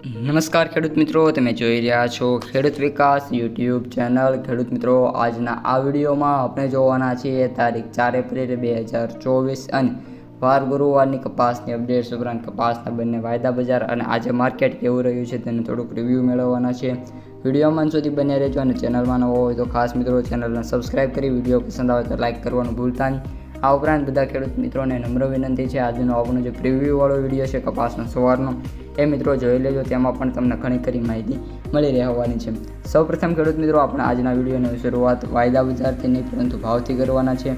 નમસ્કાર ખેડૂત મિત્રો, તમે જોઈ રહ્યા છો ખેડૂત વિકાસ યુટ્યુબ ચેનલ. ખેડૂત મિત્રો, આજના આ વિડીયોમાં આપણે જોવાના છીએ તારીખ 4 એપ્રિલ 2024 અને વાર ગુરુવારની કપાસની અપડેટ્સ ઉપરાંત કપાસના બંને વાયદા બજાર અને આજે માર્કેટ કેવું રહ્યું છે તેનું થોડુંક રિવ્યૂ મેળવવાના છે. વિડીયોમાં સુધી બન્યા રહેજો અને ચેનલમાં નવો હોય તો ખાસ મિત્રો ચેનલને સબસ્ક્રાઈબ કરી વિડીયો પસંદ આવે તો લાઇક કરવાનું ભૂલતા નહીં. આ ઉપરાંત બધા ખેડૂત મિત્રોને નમ્ર વિનંતી છે, આજનો આપણો જે પ્રિવ્યૂવાળો વિડીયો છે કપાસનો સવારનો એ મિત્રો જોઈ લેજો, તેમાં પણ તમને ઘણી ખરી માહિતી મળી રહેવાની છે. સૌપ્રથમ ખેડૂત મિત્રો, આપણે આજના વિડીયોની શરૂઆત વાયદા બજારથી નહીં પરંતુ ભાવથી કરવાના છે.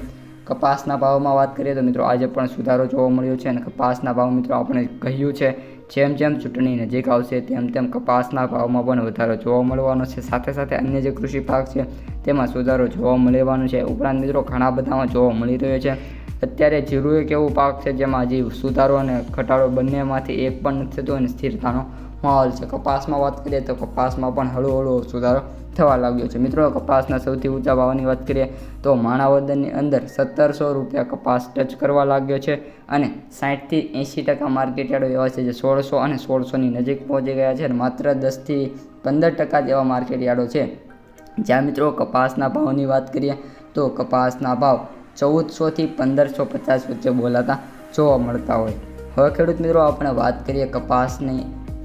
કપાસના ભાવમાં વાત કરીએ તો મિત્રો આજે પણ સુધારો જોવા મળ્યો છે અને કપાસના ભાવ મિત્રો આપણે કહ્યું છે જેમ જેમ ચૂંટણી નજીક આવશે તેમ તેમ કપાસના ભાવમાં પણ વધારો જોવા મળવાનો છે. સાથે સાથે અન્ય જે કૃષિ પાક છે તેમાં સુધારો જોવા મળવાનો છે. ઉપરાંત મિત્રો ઘણા બધામાં જોવા મળી રહ્યો છે. અત્યારે જીરું એક એવું પાક છે જેમાં હજી સુધારો અને ઘટાડો બંનેમાંથી એક પણ નથી થતો અને સ્થિરતાનો માહોલ છે. કપાસમાં વાત કરીએ તો કપાસમાં પણ હળવો સુધારો થવા લાગ્યો છે. મિત્રો, કપાસના સૌથી ઊંચા ભાવની વાત કરીએ તો માણાવદરની અંદર 1700 રૂપિયા કપાસ ટચ કરવા લાગ્યો છે અને 60 થી 80% માર્કેટ યાર્ડો એવા છે જે 1600 અને 1600ની નજીક પહોંચી ગયા છે અને માત્ર 10 થી 15% જેવા માર્કેટ યાર્ડો છે જ્યાં મિત્રો કપાસના ભાવની વાત કરીએ તો કપાસના ભાવ 1400 થી 1550 વચ્ચે બોલાતા જોવા મળતા હોય. હવે ખેડૂત મિત્રો, આપણે વાત કરીએ કપાસની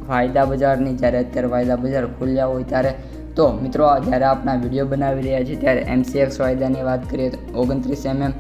વાયદા બજારની. જ્યારે અત્યારે વાયદા બજાર ખુલ્યા હોય ત્યારે તો મિત્રો જ્યારે આપણા વિડીયો બનાવી રહ્યા છીએ ત્યારે MCX વાયદાની વાત કરીએ તો 29 mm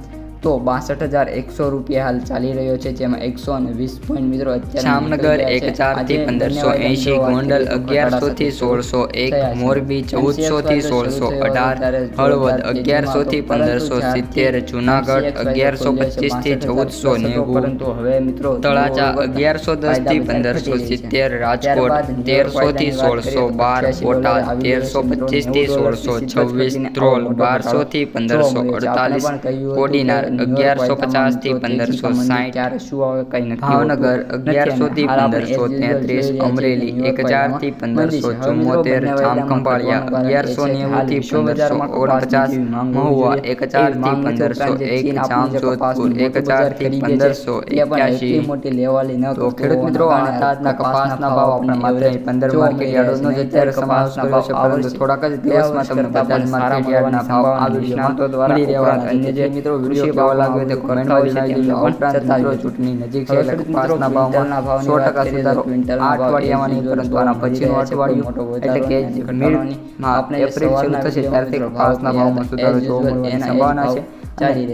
તો 62,100 રૂપિયા હાલ ચાલી રહ્યો છે, જેમાં 120 પોઈન્ટ મિત્રો અત્યારે જામનગર 1004 થી 1580, ગોંડલ 1100 થી 1601, મોરબી 1400 થી 1618, હળવદ 1100 થી 1570, જુનાગઢ 1125 થી 1490, પરંતુ હવે મિત્રો તળાજા 1110 થી 1570, રાજકોટ 1300 થી 1612, બોટાદ 1325 થી 1626, ધ્રોલ 1200 થી 1548, કોડીનાર 1150 થી 1560, શું આવે કઈ નથી. ભાવનગર 1100 થી 1533, અમરેલી 1000 થી 1574, જામખંભાળિયા 1190 થી 1549, મહુવા 1000 થી 1501, જામજોધપુર 1000 થી 1581. મોટી લેવાલી ન તો ખેડૂત મિત્રો, આજના કપાસના ભાવ આપણે માત્ર 15 માર્કેટ યાર્ડોનો જ અત્યારે સમાવેશ કર્યો છે, પરંતુ થોડાક જ દિવસમાં તમને બધા જ માર્કેટ યાર્ડના ભાવ આ નિષ્ણાતો દ્વારા મળી રહેવાના. અન્ય જે મિત્રો વિડીયો કેવો લાગ્યો તે કમેન્ટમાં જણાવી દેજો. ઉપરાંત મિત્રો ચૂંટણી નજીક છે એટલે કપાસના ભાવમાં 100% સુધારો આ અઠવાડિયામાં નહીં પરંતુ આના પછીનું અઠવાડિયું એટલે કે મિડમાં એપ્રિલ શરૂ થશે ત્યારથી કપાસના ભાવમાં સુધારો જોવા મળવાની સંભાવના છે.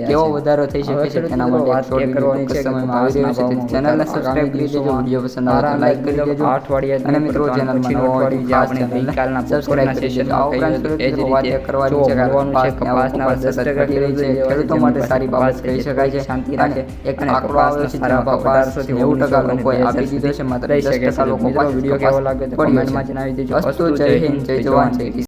કેવો વધારો થઈ શકે છે તેના માટે શોર્ટ કરવાની છે સમયમાં આવી રહ્યો છે. ચેનલને સબસ્ક્રાઇબ કરી દેજો, વિડીયો પસંદ આવે તો લાઈક કરી દેજો. અઠવાડિયા અને મિત્રો ચેનલમાં નવો હોય તો આપણે ગઈકાલના સબસ્ક્રાઇબ સેશન આ ઉપરાંત એ જ રીતે કરવાની છે કારણ કપાસના 10% ઘટી રહી છે. ખેડૂતો માટે સારી બાબત કહી શકાય છે. શાંતિ રાખે એક આંકડો આવ્યો છે જેમાં 1800 થી 90% લોકોએ આપી દીધો છે. માત્ર 10% લોકો વિડીયો કેવો લાગે તો કમેન્ટમાં જણાવી દેજો. અસ્તુ, જય હિન્દ, જય જવાન, જય કિસાન.